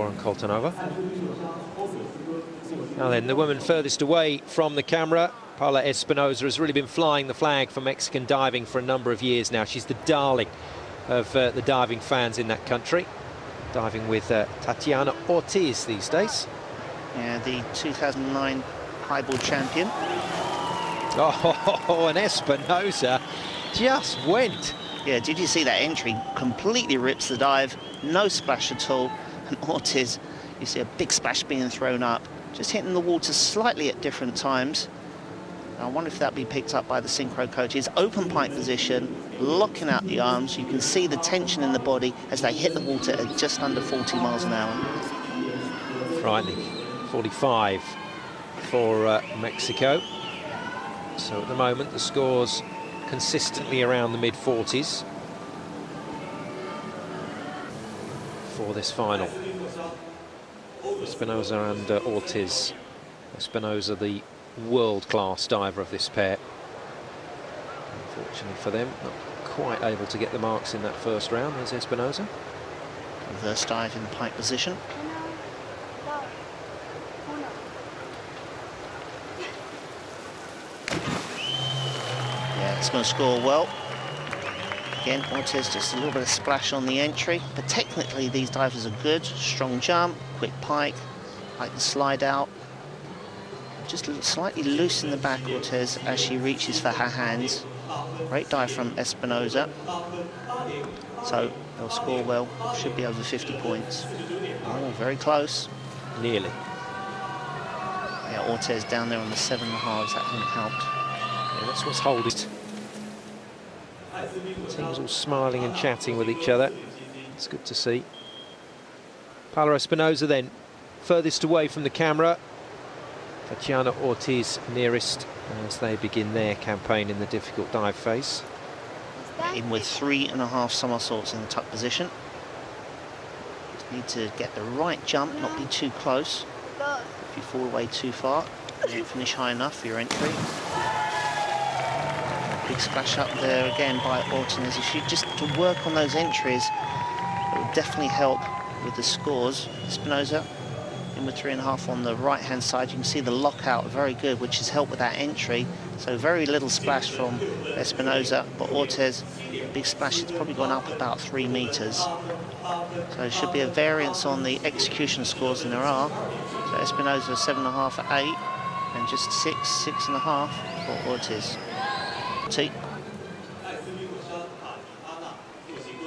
and Koltanova. Now then, the woman furthest away from the camera, Paola Espinosa, has really been flying the flag for Mexican diving for a number of years now. She's the darling of the diving fans in that country. Diving with Tatiana Ortiz these days. Yeah, the 2009 highball champion. Oh, and Espinosa just went. Yeah, did you see that entry? Completely rips the dive, no splash at all. And Ortiz, you see a big splash being thrown up, just hitting the water slightly at different times. I wonder if that'll be picked up by the synchro coaches. Open pike position, locking out the arms. You can see the tension in the body as they hit the water at just under 40 miles an hour. Frightening. 45 for Mexico. So at the moment, the score's consistently around the mid-40s for this final. Espinosa and Ortiz. Espinosa, the world-class diver of this pair. Unfortunately for them, not quite able to get the marks in that first round. There's Espinosa. Reverse dive in pike position. Yeah, it's going to score well. Again, Ortiz just a little bit of splash on the entry, but technically these divers are good. Strong jump, quick pike, like the slide out. Just slightly loose in the back, Ortiz, as she reaches for her hands. Great dive from Espinosa. So they'll score well, should be over 50 points. Oh, very close. Nearly. Yeah, Ortiz down there on the 7.5s, that hasn't helped. Yeah, that's what's holding it. Teams all smiling and chatting with each other. It's good to see. Paola Espinosa then, furthest away from the camera. Tatiana Ortiz nearest as they begin their campaign in the difficult dive phase. In with 3.5 somersaults in the tuck position. Just need to get the right jump, not be too close. If you fall away too far, you don't finish high enough for your entry. Big splash up there again by Ortiz. If you just to work on those entries, it will definitely help with the scores. Espinosa in with 3.5 on the right-hand side. You can see the lockout very good, which has helped with that entry. So very little splash from Espinosa, but Ortiz, big splash. It's probably gone up about 3 meters. So there should be a variance on the execution scores, and there are. So Espinosa 7.5 at 8, and just 6.5 for Ortiz.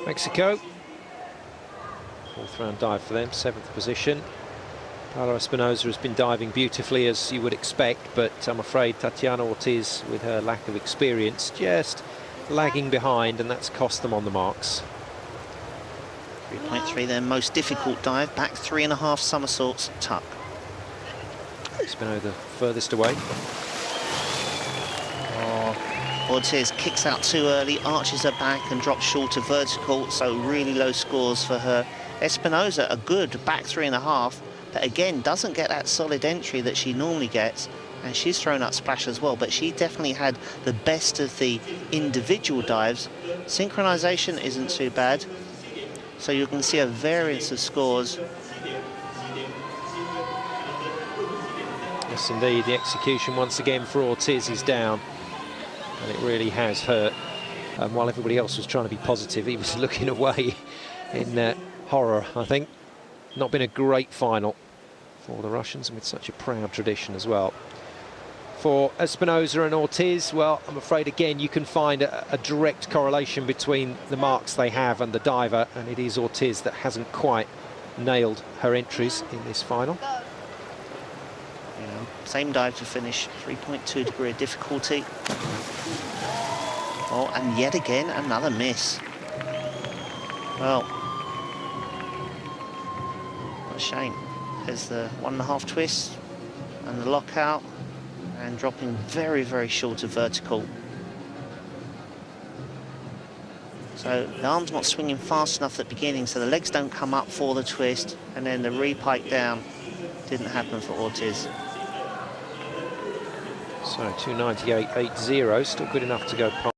Mexico. 4th round dive for them, 7th position. Paola Espinosa has been diving beautifully, as you would expect, but I'm afraid Tatiana Ortiz, with her lack of experience, just lagging behind, and that's cost them on the marks. 3.3, their most difficult dive, back 3.5 somersaults, tuck. Espinosa furthest away. Ortiz kicks out too early, arches her back and drops shorter vertical, so really low scores for her. Espinosa, a good back 3.5, but again, doesn't get that solid entry that she normally gets, and she's thrown up splash as well, but she definitely had the best of the individual dives. Synchronization isn't too bad, so you can see a variance of scores. Yes, indeed, the execution once again for Ortiz is down. And it really has hurt. While everybody else was trying to be positive, he was looking away in horror, I think. Not been a great final for the Russians, and with such a proud tradition as well. For Espinosa and Ortiz, well, I'm afraid, again, you can find a direct correlation between the marks they have and the diver, and it is Ortiz that hasn't quite nailed her entries in this final. Same dive to finish, 3.2 degree of difficulty. Oh, and yet again, another miss. Well, what a shame. There's the 1.5 twist and the lockout, and dropping very, very short of vertical. So the arm's not swinging fast enough at the beginning, so the legs don't come up for the twist, and then the re-pike down didn't happen for Ortiz. So 298.80, still good enough to go past.